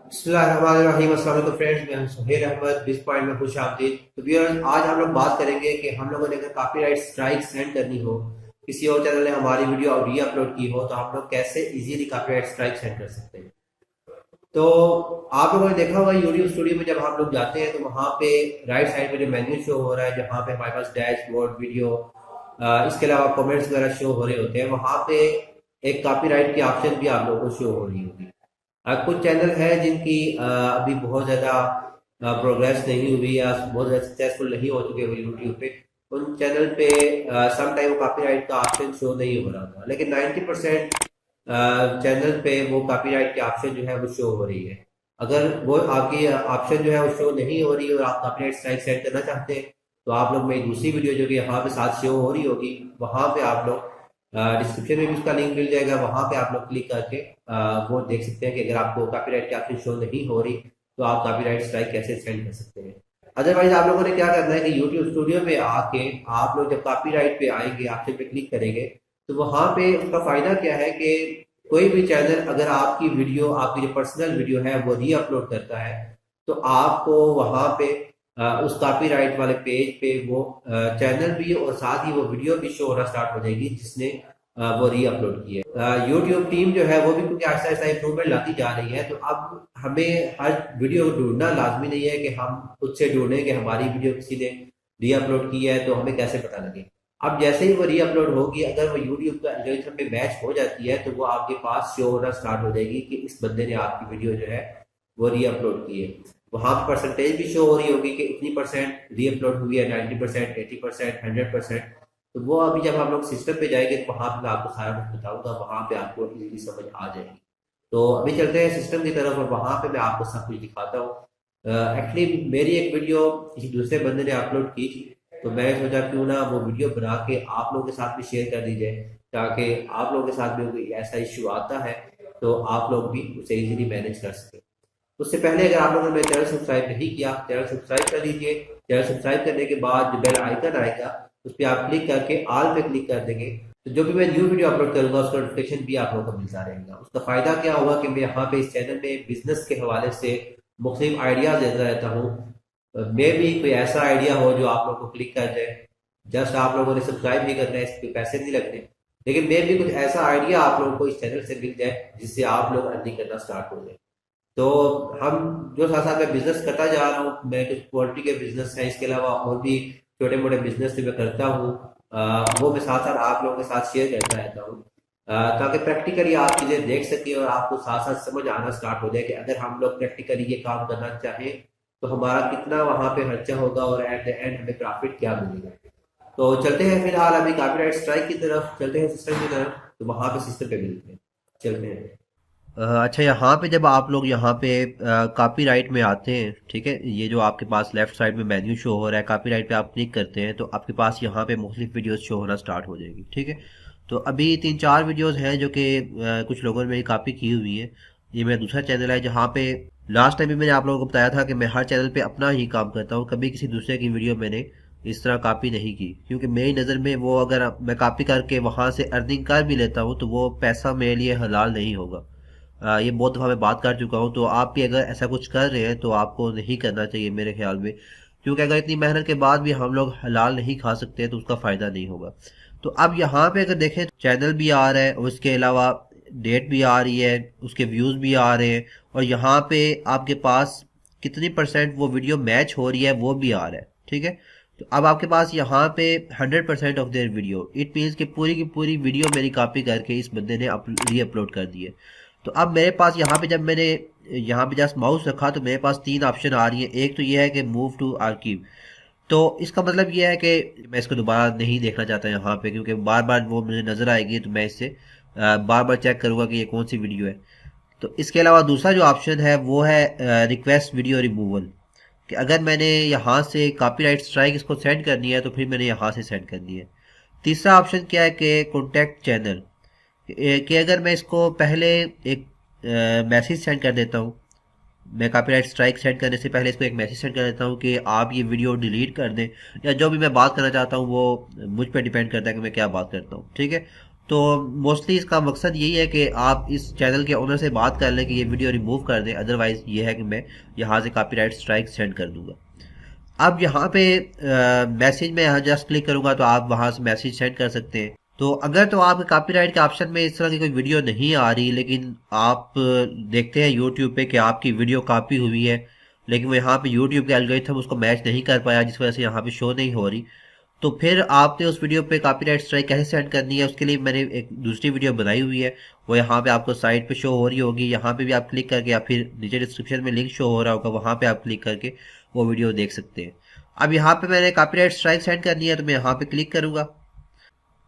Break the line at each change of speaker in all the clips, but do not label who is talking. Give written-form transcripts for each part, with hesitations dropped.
बिस्मिल्लाहिर्रहमानिर्रहीम। अस्सलाम वालेकुम फ्रेंड्स, मैं हूं सुहेल अहमद। बिस पॉइंट में खुश आमदीद। तो व्यूअर्स, आज हम लोग बात करेंगे कि हम लोगों ने अगर कॉपीराइट स्ट्राइक सेंड करनी हो, किसी और चैनल ने हमारी वीडियो री अपलोड की हो, तो हम लोग कैसे इजीली कॉपीराइट स्ट्राइक सेंड कर सकते हैं। तो आप लोगों ने देखा होगा यूट्यूब स्टूडियो में जब हम लोग जाते हैं तो वहाँ पे राइट साइड में जो मेन्यू शो हो रहा है, जहाँ पे हमारे पास डैशबोर्ड वीडियो, इसके अलावा कमेंट्स वगैरह शो हो रहे होते हैं, वहाँ पे एक कॉपीराइट की ऑप्शन भी आप लोगों को शो हो रही होगी। कुछ चैनल है जिनकी अभी बहुत ज़्यादा प्रोग्रेस नहीं हुई या बहुत ज़्यादा सक्सेसफुल नहीं हो चुके हुए यूट्यूब पे। उन चैनल पे सम टाइम कॉपीराइट का ऑप्शन शो नहीं हो रहा था, लेकिन 90% चैनल पे वो कॉपीराइट के ऑप्शन जो है वो शो हो रही है। अगर वो आपकी ऑप्शन जो है वो शो नहीं हो रही और आप कॉपीराइट स्ट्राइक सेट करना चाहते हैं, तो आप लोग मेरी दूसरी वीडियो जो कि यहाँ पे साथ शो हो रही होगी, वहाँ पे आप लोग डिस्क्रिप्शन में भी उसका लिंक मिल जाएगा, वहाँ पे आप लोग क्लिक करके वो देख सकते हैं कि अगर आपको कॉपीराइट की ऑप्शन शो नहीं हो रही तो आप कॉपीराइट स्ट्राइक कैसे सेंड कर सकते हैं। अदरवाइज आप लोगों ने क्या करना है कि यूट्यूब स्टूडियो में आके आप लोग जब कॉपीराइट पे आएंगे, ऑप्शन पे क्लिक करेंगे, तो वहाँ पे उसका फायदा क्या है कि कोई भी चैनल अगर आपकी वीडियो, आपकी जो पर्सनल वीडियो है वो री अपलोड करता है, तो आपको वहाँ पे उस कॉपीराइट वाले पेज पे वो चैनल भी और साथ ही वो वीडियो भी शो होना स्टार्ट हो जाएगी जिसने वो री अपलोड की है। यूट्यूब टीम जो है वो भी क्योंकि आहिस्ता आहिस्ता इंप्रूवमेंट लाती जा रही है, तो अब हमें हर वीडियो ढूंढना लाजमी नहीं है कि हम खुद से ढूंढें कि हमारी वीडियो किसी ने री अपलोड की है तो हमें कैसे पता लगे। अब जैसे ही वो री अपलोड होगी, अगर वो यूट्यूब का एल्गोरिथम पे मैच हो जाती है, तो वो आपके पास शो होना स्टार्ट हो जाएगी कि इस बंदे ने आपकी वीडियो जो है वो री अपलोड की है। वहाँ पर परसेंटेज भी शो हो रही होगी कि इतनी परसेंट री अपलोड हुई है, 90%, 80%, 100%। तो वो अभी जब हम लोग सिस्टम पे जाएंगे तो वहाँ पे मैं आपको सारा कुछ बताऊंगा, वहाँ पे आपको इजीली समझ आ जाएगी। तो अभी चलते हैं सिस्टम की तरफ और वहाँ पे मैं आपको सब कुछ दिखाता हूँ। एक्चुअली मेरी एक वीडियो किसी दूसरे बंदे ने अपलोड की थी, तो मैंने सोचा क्यों ना वो वीडियो बना के आप लोगों के साथ भी शेयर कर दी जाए, ताकि आप लोगों के साथ भी कोई ऐसा इश्यू आता है तो आप लोग भी उसे इजीली मैनेज कर सकें। उससे पहले अगर आप लोगों ने मेरा चैनल सब्सक्राइब नहीं किया, चैनल सब्सक्राइब कर लीजिए। चैनल सब्सक्राइब करने के बाद जो बेल आइकन आएगा उस पर आप क्लिक करके ऑल पे क्लिक कर देंगे, तो जो भी मैं न्यू वीडियो अपलोड करूंगा उसका नोटिफिकेशन भी आप लोगों को मिलता रहेगा। उसका फायदा क्या होगा कि मैं यहाँ पे इस चैनल में बिजनेस के हवाले से मुख्तलिफ आइडियाज देता रहता हूँ। मे भी कोई ऐसा आइडिया हो जो आप लोगों को क्लिक कर जाए। जस्ट आप लोगों ने सब्सक्राइब नहीं करना है, इस पे पैसे नहीं लगते, लेकिन मे भी कुछ ऐसा आइडिया आप लोगों को इस चैनल से मिल जाए जिससे आप लोग अर्निंग करना स्टार्ट हो जाए। तो हम जो साथ साथ मैं बिजनेस करता जा रहा हूँ, मैं कुछ पोल्ट्री के बिजनेस है, इसके अलावा और भी छोटे मोटे बिजनेस जो मैं करता हूँ, वो मैं साथ साथ आप लोगों के साथ शेयर करता रहता हूँ, ताकि प्रैक्टिकली आप चीज़ें देख सकें और आपको साथ साथ समझ आना स्टार्ट हो जाए कि अगर हम लोग प्रैक्टिकली ये काम करना चाहें तो हमारा कितना वहाँ पे खर्चा होगा और एट द एंड हमें प्रॉफिट क्या मिलेगा। तो चलते हैं फिलहाल अभी कॉपीराइट स्ट्राइक की तरफ, चलते हैं सिस्टम की तरफ, तो वहाँ पे सिस्टम पे मिलते हैं। चलते हैं। अच्छा, यहाँ पे जब आप लोग यहाँ पे कॉपीराइट में आते हैं, ठीक है, ये जो आपके पास लेफ्ट साइड में मेन्यू शो हो रहा है, कॉपीराइट पे आप क्लिक करते हैं तो आपके पास यहाँ पे मुख्तलिफ वीडियोस शो होना स्टार्ट हो जाएगी। ठीक है, तो अभी 3-4 वीडियोस हैं जो कि कुछ लोगों ने मेरी कॉपी की हुई है। ये मेरा दूसरा चैनल है जहाँ पे लास्ट टाइम भी मैंने आप लोगों को बताया था कि मैं हर चैनल पे अपना ही काम करता हूँ, कभी किसी दूसरे की वीडियो मैंने इस तरह कॉपी नहीं की, क्योंकि मेरी नज़र में वो अगर मैं कॉपी करके वहाँ से अर्निंग कर भी लेता हूँ तो वो पैसा मेरे लिए हलाल नहीं होगा। ये बहुत दफ़ा मैं बात कर चुका हूँ, तो आप भी अगर ऐसा कुछ कर रहे हैं तो आपको नहीं करना चाहिए मेरे ख्याल में, क्योंकि अगर इतनी मेहनत के बाद भी हम लोग हलाल नहीं खा सकते तो उसका फ़ायदा नहीं होगा। तो अब यहाँ पे अगर देखें तो चैनल भी आ रहा है और उसके अलावा डेट भी आ रही है, उसके व्यूज़ भी आ रहे हैं, और यहाँ पे आपके पास कितनी परसेंट वो वीडियो मैच हो रही है वो भी आ रहा है। ठीक है, तो अब आपके पास यहाँ पे 100% of their video, it means कि पूरी की पूरी वीडियो मेरी कॉपी करके इस बंदे ने री अपलोड कर दी है। तो अब मेरे पास यहाँ पे जब मैंने यहाँ पे जस्ट माउस रखा तो मेरे पास 3 ऑप्शन आ रही है। एक तो ये है कि मूव टू आर्कीव, तो इसका मतलब ये है कि मैं इसको दोबारा नहीं देखना चाहता यहाँ पे, क्योंकि बार बार वो मुझे नज़र आएगी तो मैं इससे बार बार चेक करूँगा कि ये कौन सी वीडियो है। तो इसके अलावा दूसरा जो ऑप्शन है वो है रिक्वेस्ट वीडियो रिमूवल, कि अगर मैंने यहाँ से कॉपीराइट स्ट्राइक इसको सेंड करनी है तो फिर मैंने यहाँ से सेंड करनी है। तीसरा ऑप्शन क्या है कि कॉन्टैक्ट चैनल, कि अगर मैं इसको पहले एक मैसेज सेंड कर देता हूँ, मैं कॉपीराइट स्ट्राइक सेंड करने से पहले इसको एक मैसेज सेंड कर देता हूँ कि आप ये वीडियो डिलीट कर दें, या जो भी मैं बात करना चाहता हूँ वो मुझ पर डिपेंड करता है कि मैं क्या बात करता हूँ। ठीक है, तो मोस्टली इसका मकसद यही है कि आप इस चैनल के ओनर से बात कर लें कि ये वीडियो रिमूव कर दें, अदरवाइज़ ये है कि मैं यहाँ से कॉपीराइट स्ट्राइक सेंड कर दूंगा। अब यहाँ पे मैसेज में यहाँ जस्ट क्लिक करूँगा तो आप वहाँ से मैसेज सेंड कर सकते हैं। तो अगर तो आपके कॉपीराइट के ऑप्शन में इस तरह की कोई वीडियो नहीं आ रही, लेकिन आप देखते हैं यूट्यूब पे कि आपकी वीडियो कॉपी हुई है, लेकिन वो यहाँ पे यूट्यूब के एल्गोरिथम उसको मैच नहीं कर पाया, जिस वजह से यहाँ पे शो नहीं हो रही, तो फिर आपने उस वीडियो पे कॉपीराइट स्ट्राइक कैसे सेंड करनी है, उसके लिए मैंने एक दूसरी वीडियो बनाई हुई है। वो यहाँ पे आपको साइट पे शो हो रही होगी, यहाँ पे भी आप क्लिक करके या फिर नीचे डिस्क्रिप्शन में लिंक शो हो रहा होगा, वहाँ पे आप क्लिक करके वो वीडियो देख सकते हैं। अब यहाँ पे मैंने कॉपीराइट स्ट्राइक सेंड करनी है तो मैं यहाँ पे क्लिक करूँगा।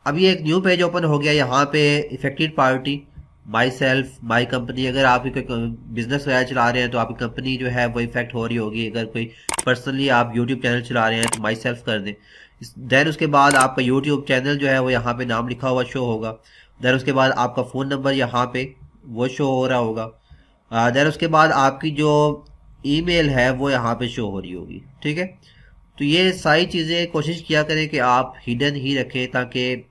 अब ये एक न्यू पेज ओपन हो गया। यहाँ पे affected party, my self, my company. अगर आप कोई बिजनेस वगैरह चला रहे हैं तो आपकी कंपनी जो है वो इफेक्ट हो रही होगी। अगर कोई पर्सनली आप यूट्यूब चैनल चला रहे हैं तो माई सेल्फ कर दें। देन उसके बाद आपका यूट्यूब चैनल जो है वो यहाँ पे नाम लिखा हुआ शो होगा। देन उसके बाद आपका फ़ोन नंबर यहाँ पे वो शो हो रहा होगा। देन उसके बाद आपकी जो ईमेल है वो यहाँ पे शो हो रही होगी। ठीक है, तो ये सारी चीज़ें कोशिश किया करें कि आप हिडन ही रखें, ताकि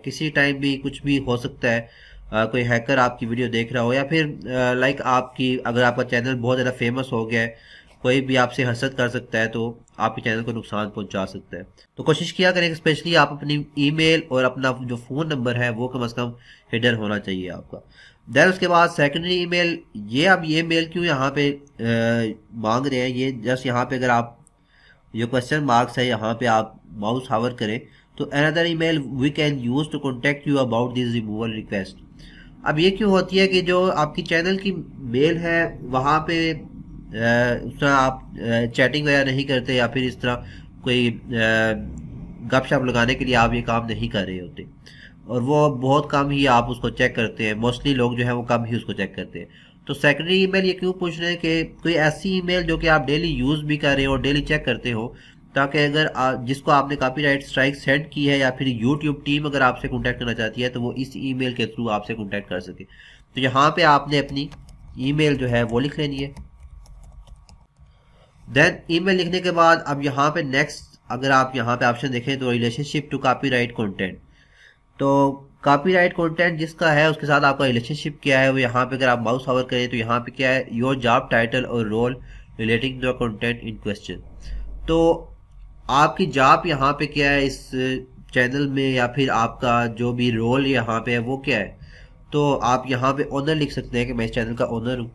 किसी टाइम भी कुछ भी हो सकता है। कोई हैकर आपकी वीडियो देख रहा हो, या फिर लाइक आपकी अगर आपका चैनल बहुत ज़्यादा फेमस हो गया है, कोई भी आपसे हसद कर सकता है तो आपके चैनल को नुकसान पहुंचा सकता है। तो कोशिश किया करें कि स्पेशली आप अपनी ईमेल और अपना जो फ़ोन नंबर है वो कम से कम हिडन होना चाहिए आपका। देन उसके बाद सेकेंडरी ईमेल, ये अब ये मेल क्यों यहाँ पे मांग रहे हैं, ये जस्ट यहाँ पे अगर आप जो क्वेश्चन मार्क्स है यहाँ पे आप माउस हावर करें तो another email we can use to contact you about this removal request. अब ये क्यों होती है कि जो आपकी चैनल की मेल है वहाँ पे उस तरह आप चैटिंग वगैरह नहीं करते, या फिर इस तरह कोई गपशप लगाने के लिए आप ये काम नहीं कर रहे होते, और वो बहुत कम ही आप उसको चेक करते हैं। मोस्टली लोग जो है वो कम ही उसको चेक करते हैं। तो सेकेंडरी ईमेल ये क्यों पूछ रहे हैं कि कोई ऐसी ईमेल जो कि आप डेली यूज़ भी कर रहे हो और डेली चेक करते हो, ताकि अगर जिसको आपने कॉपीराइट स्ट्राइक सेंड की है, या फिर यूट्यूब टीम अगर आपसे कॉन्टैक्ट करना चाहती है तो वो इस ईमेल के थ्रू आपसे कॉन्टैक्ट कर सके। तो यहाँ पे आपने अपनी ईमेल जो है वो लिख लेनी है। देन ईमेल लिखने के बाद अब यहाँ पे नेक्स्ट अगर आप यहाँ पे ऑप्शन देखें तो रिलेशनशिप टू कॉपीराइट कंटेंट। तो कॉपीराइट कंटेंट जिसका है उसके साथ आपका रिलेशनशिप क्या है वो यहाँ पे अगर आप माउस ओवर करें तो यहाँ पे क्या है, योर जॉब टाइटल और role relating to content in question. तो आपकी जॉब यहाँ पे क्या है इस चैनल में, या फिर आपका जो भी रोल यहाँ पे है वो क्या है। तो आप यहाँ पे ओनर लिख सकते हैं कि मैं इस चैनल का ओनर हूँ।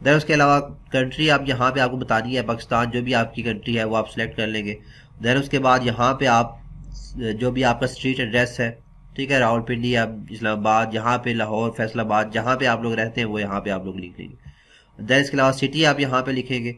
देन उसके अलावा कंट्री आप यहाँ पे आपको बतानी है पाकिस्तान, जो भी आपकी कंट्री है वो आप सिलेक्ट कर लेंगे। देन उसके बाद यहाँ पे आप जो भी आपका स्ट्रीट एड्रेस है, ठीक है, रावलपिंडी या इस्लामाबाद, यहाँ पे लाहौर, फैसलाबाद, जहाँ पे आप लोग रहते हैं वो यहाँ पे आप लोग लिख लेंगे। देन इसके अलावा सिटी आप यहाँ पे लिखेंगे।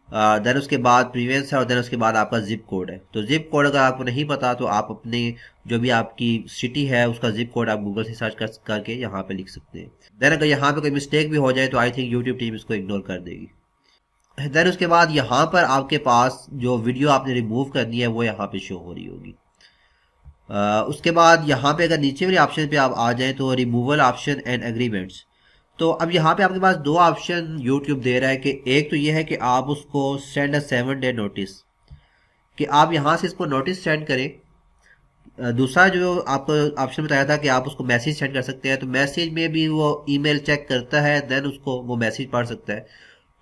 देन उसके बाद प्रीवियस है, और देन उसके बाद आपका जिप कोड है। तो जिप कोड अगर आपको नहीं पता तो आप अपने जो भी आपकी सिटी है उसका जिप कोड आप गूगल से सर्च करके यहाँ पे लिख सकते हैं। देन अगर यहाँ पे कोई मिस्टेक भी हो जाए तो आई थिंक यूट्यूब टीम इसको इग्नोर कर देगी। देन उसके बाद यहाँ पर आपके पास जो वीडियो आपने रिमूव करनी है वो यहाँ पे शो हो रही होगी। उसके बाद यहाँ पे अगर नीचे वाले ऑप्शन पे आप आ जाएं तो रिमूवल ऑप्शन एंड एग्रीमेंट्स। तो अब यहाँ पे आपके पास दो ऑप्शन यूट्यूब दे रहा है कि एक तो ये है कि आप उसको सेंड अ 7 डे नोटिस, कि आप यहाँ से इसको नोटिस सेंड करें। दूसरा जो आपको ऑप्शन बताया था कि आप उसको मैसेज सेंड कर सकते हैं, तो मैसेज में भी वो ईमेल चेक करता है, देन उसको वो मैसेज पढ़ सकता है।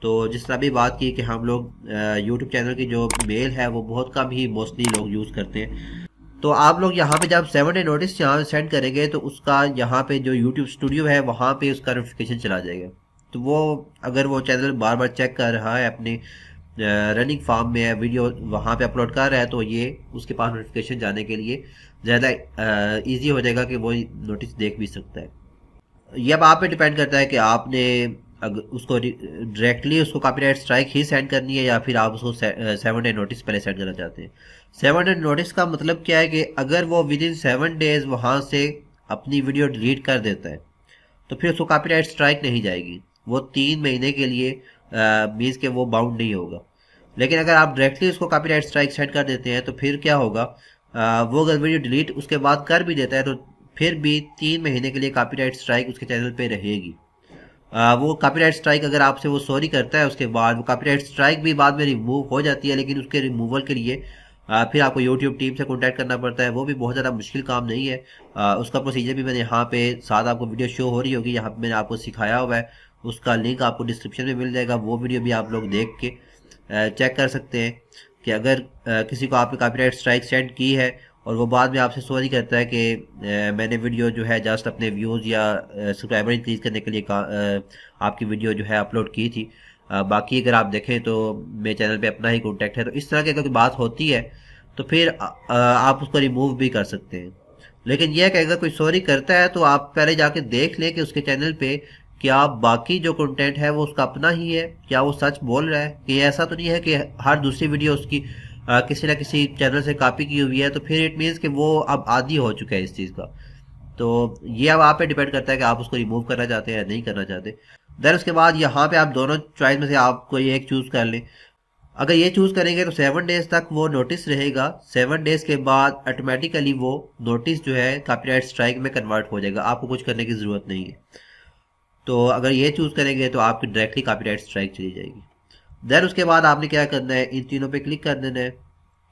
तो जिस तरह भी बात की कि हम लोग यूट्यूब चैनल की जो मेल है वो बहुत कम ही मोस्टली लोग यूज़ करते हैं। तो आप लोग यहाँ पे जब 7 डे नोटिस यहाँ सेंड करेंगे तो उसका यहाँ पे जो यूट्यूब स्टूडियो है वहाँ पे उसका नोटिफिकेशन चला जाएगा। तो वो अगर वो चैनल बार बार चेक कर रहा है, अपने रनिंग फार्म में है, वीडियो वहाँ पे अपलोड कर रहा है, तो ये उसके पास नोटिफिकेशन जाने के लिए ज़्यादा ईजी हो जाएगा कि वो नोटिस देख भी सकता है। ये अब आप पे डिपेंड करता है कि आपने अगर उसको डायरेक्टली उसको कॉपीराइट स्ट्राइक ही सेंड करनी है, या फिर आप उसको 7 डे नोटिस पहले सेंड करना चाहते हैं। 7 डे नोटिस का मतलब क्या है कि अगर वो विद इन 7 डेज वहाँ से अपनी वीडियो डिलीट कर देता है तो फिर उसको कॉपीराइट स्ट्राइक नहीं जाएगी, वो 3 महीने के लिए मीन्स के वो बाउंड नहीं होगा। लेकिन अगर आप डायरेक्टली उसको कॉपीराइट स्ट्राइक सेंड कर देते हैं तो फिर क्या होगा, वो अगर वीडियो डिलीट उसके बाद कर भी देता है तो फिर भी 3 महीने के लिए कॉपीराइट स्ट्राइक उसके चैनल पे रहेगी। वो कॉपीराइट स्ट्राइक अगर आपसे वो सॉरी करता है उसके बाद वो कॉपीराइट स्ट्राइक भी बाद में रिमूव हो जाती है, लेकिन उसके रिमूवल के लिए फिर आपको यूट्यूब टीम से कॉन्टैक्ट करना पड़ता है, वो भी बहुत ज़्यादा मुश्किल काम नहीं है। उसका प्रोसीजर भी मैंने यहाँ पे साथ आपको वीडियो शो हो रही होगी, यहाँ पे मैंने आपको सिखाया हुआ है, उसका लिंक आपको डिस्क्रिप्शन में मिल जाएगा। वो वीडियो भी आप लोग देख के चेक कर सकते हैं कि अगर किसी को आपने कॉपीराइट स्ट्राइक सेंड की है और वो बाद में आपसे सॉरी करता है कि मैंने वीडियो जो है जस्ट अपने व्यूज़ या सब्सक्राइबर इंक्रीज करने के लिए आपकी वीडियो जो है अपलोड की थी, बाकी अगर आप देखें तो मेरे चैनल पे अपना ही कॉन्टैक्ट है, तो इस तरह की अगर बात होती है तो फिर आप उसको रिमूव भी कर सकते हैं। लेकिन यह कि अगर कोई सॉरी करता है तो आप पहले जाके देख लें कि उसके चैनल पे क्या बाकी जो कंटेंट है वो उसका अपना ही है, क्या वो सच बोल रहा है, कि ऐसा तो नहीं है कि हर दूसरी वीडियो उसकी किसी ना किसी चैनल से कॉपी की हुई है, तो फिर इट मीन्स कि वो अब आदी हो चुका है इस चीज़ का। तो ये अब आप पे डिपेंड करता है कि आप उसको रिमूव करना चाहते हैं या नहीं करना चाहते। देन उसके बाद यहाँ पे आप दोनों चॉइस में से आप कोई एक चूज़ कर लें। अगर ये चूज़ करेंगे तो 7 डेज तक वो नोटिस रहेगा। 7 डेज के बाद ऑटोमेटिकली वो नोटिस जो है कॉपीराइट स्ट्राइक में कन्वर्ट हो जाएगा, आपको कुछ करने की ज़रूरत नहीं है। तो अगर ये चूज़ करेंगे तो आपकी डायरेक्टली कॉपीराइट स्ट्राइक चली जाएगी। देन उसके बाद आपने क्या करना है, इन तीनों पे क्लिक कर देना है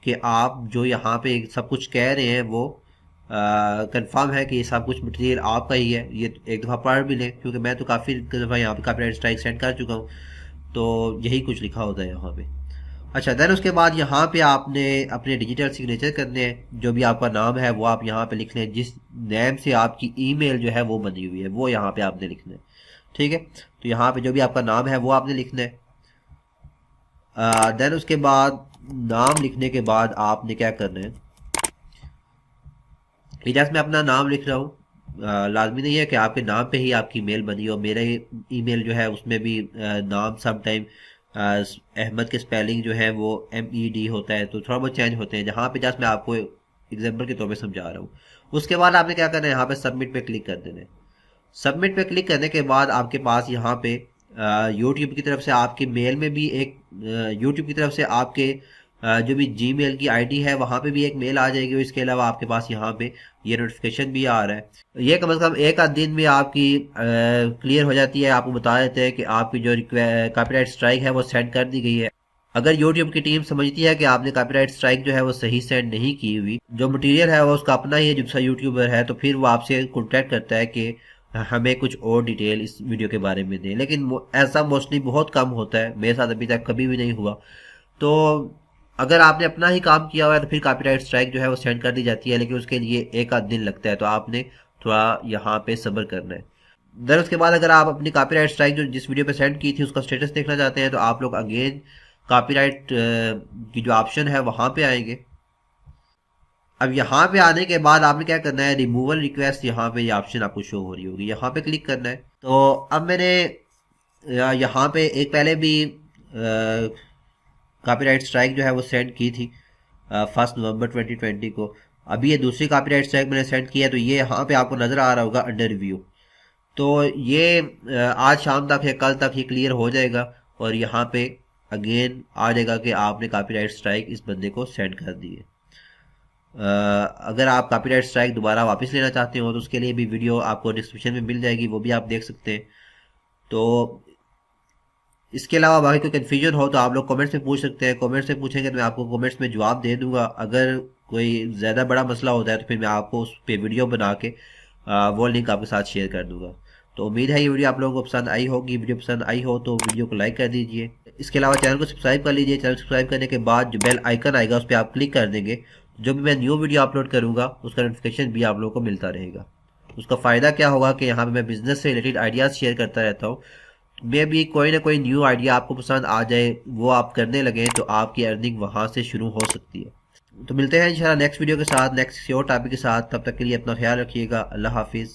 कि आप जो यहाँ पे सब कुछ कह रहे हैं वो कंफर्म है कि ये सब कुछ मटेरियल आपका ही है। ये एक दफ़ा पढ़ भी लें, क्योंकि मैं तो काफ़ी दफ़ा यहाँ पे कॉपीराइट स्ट्राइक सेंड कर चुका हूँ, तो यही कुछ लिखा होता है यहाँ पे। अच्छा, देन उसके बाद यहाँ पे आपने अपने डिजिटल सिग्नेचर करने हैं। जो भी आपका नाम है वो आप यहाँ पे लिख लें, जिस नेम से आपकी ईमेल जो है वो बनी हुई है वो यहाँ पे आपने लिखना है। ठीक है, तो यहाँ पे जो भी आपका नाम है वो आपने लिखना है। देन उसके बाद नाम लिखने के बाद आपने क्या करना है, जैसे मैं अपना नाम लिख रहा हूँ, लाजमी नहीं है कि आपके नाम पे ही आपकी मेल बनी हो। मेरा ईमेल जो है उसमें भी नाम सम टाइम अहमद के स्पेलिंग जो है वो MED होता है, तो थोड़ा बहुत चेंज होते हैं। जहाँ पे जस्ट मैं आपको एग्जांपल के तौर पे समझा रहा हूँ। उसके बाद आपने क्या करना है, यहाँ पे सबमिट पे क्लिक कर देना है। सबमिट पे क्लिक करने के बाद आपके पास यहाँ पे यूट्यूब की तरफ से आपके मेल में भी एक यूट्यूब की तरफ से आपके जो भी जीमेल की आईडी है वहाँ पे भी एक मेल आ जाएगी। इसके अलावा आपके पास यहाँ पे ये नोटिफिकेशन भी आ रहा है। ये कम से कम एक आध दिन में आपकी क्लियर हो जाती है। आपको बता देते हैं कि आपकी जो कॉपीराइट स्ट्राइक है वो सेंड कर दी गई है। अगर यूट्यूब की टीम समझती है कि आपने कॉपीराइट स्ट्राइक जो है वो सही सेंड नहीं की हुई, जो मटेरियल है वो उसका अपना ही है, दूसरा यूट्यूबर है, तो फिर वो आपसे कॉन्टैक्ट करता है कि हमें कुछ और डिटेल इस वीडियो के बारे में दें। लेकिन ऐसा मोस्टली बहुत कम होता है, मेरे साथ अभी तक कभी भी नहीं हुआ। तो अगर आपने अपना ही काम किया हुआ है तो फिर कॉपीराइट स्ट्राइक जो है वो सेंड कर दी जाती है, लेकिन उसके लिए एक आध दिन लगता है, तो आपने थोड़ा यहाँ पे सब्र करना है। देन उसके बाद अगर आप अपनी कॉपीराइट स्ट्राइक जो जिस वीडियो पे सेंड की थी उसका स्टेटस देखना चाहते हैं, तो आप लोग अगेन कॉपीराइट की जो ऑप्शन है वहाँ पे आएंगे। अब यहाँ पे आने के बाद आपने क्या करना है, रिमूवल रिक्वेस्ट, यहाँ पे ये ऑप्शन आपको शो हो रही होगी, यहाँ पे क्लिक करना है। तो अब मैंने यहाँ पे एक पहले भी कॉपीराइट स्ट्राइक जो है वो सेंड की थी 1 नवंबर 2020 को। अभी ये दूसरी कॉपीराइट स्ट्राइक मैंने सेंड की है, तो ये यहाँ पे आपको नज़र आ रहा होगा अंडर रिव्यू। तो ये आज शाम तक या कल तक ये क्लियर हो जाएगा और यहाँ पे अगेन आ जाएगा कि आपने कॉपीराइट स्ट्राइक इस बंदे को सेंड कर दी है। अगर आप कॉपीराइट स्ट्राइक दोबारा वापस लेना चाहते हो तो उसके लिए भी वीडियो आपको डिस्क्रिप्शन में मिल जाएगी, वो भी आप देख सकते हैं। तो इसके अलावा बाकी कोई कन्फ्यूजन हो तो आप लोग कमेंट्स में पूछ सकते हैं। कमेंट्स में पूछेंगे तो मैं आपको कमेंट्स में जवाब दे दूंगा। अगर कोई ज़्यादा बड़ा मसला होता है तो फिर मैं आपको उस पर वीडियो बना के वो लिंक आपके साथ शेयर कर दूंगा। तो उम्मीद है ये वीडियो आप लोगों को पसंद आई होगी। वीडियो पसंद आई हो तो वीडियो को लाइक कर दीजिए। इसके अलावा चैनल को सब्सक्राइब कर लीजिए। चैनल सब्सक्राइब करने के बाद जो बेल आइकन आएगा उस पर आप क्लिक कर देंगे, जो भी मैं न्यू वीडियो अपलोड करूँगा उसका नोटिफिकेशन भी आप लोगों को मिलता रहेगा। उसका फ़ायदा क्या होगा कि यहाँ पर मैं बिजनेस से रिलेटेड आइडियाज़ शेयर करता रहता हूँ। मे भी कोई ना कोई न्यू आइडिया आपको पसंद आ जाए, वो आप करने लगे तो आपकी अर्निंग वहाँ से शुरू हो सकती है। तो मिलते हैं इंशाल्लाह नेक्स्ट वीडियो के साथ, नेक्स्ट किसी और टॉपिक के साथ। तब तक के लिए अपना ख्याल रखिएगा। अल्लाह हाफिज़।